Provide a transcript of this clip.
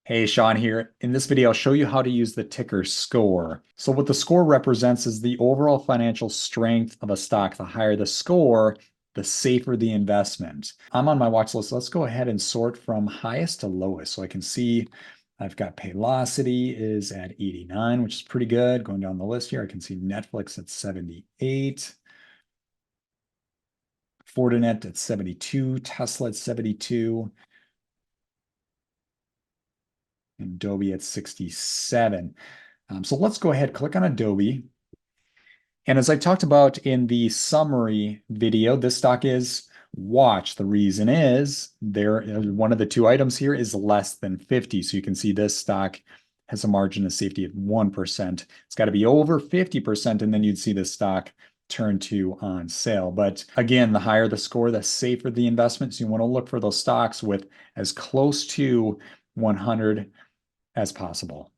Hey, Sean here. In this video, I'll show you how to use the Tykr score. So what the score represents is the overall financial strength of a stock. The higher the score, the safer the investment. I'm on my watch list. Let's go ahead and sort from highest to lowest. So I can see I've got Paylocity is at 89, which is pretty good. Going down the list here, I can see Netflix at 78, Fortinet at 72, Tesla at 72. Adobe at 67. So let's go ahead, click on Adobe. And as I talked about in the summary video, this stock is watch. The reason is one of the two items here is less than 50. So you can see this stock has a margin of safety of 1%. It's got to be over 50%, and then you'd see this stock turn to on sale. But again, the higher the score, the safer the investment. So you want to look for those stocks with as close to 100 as possible.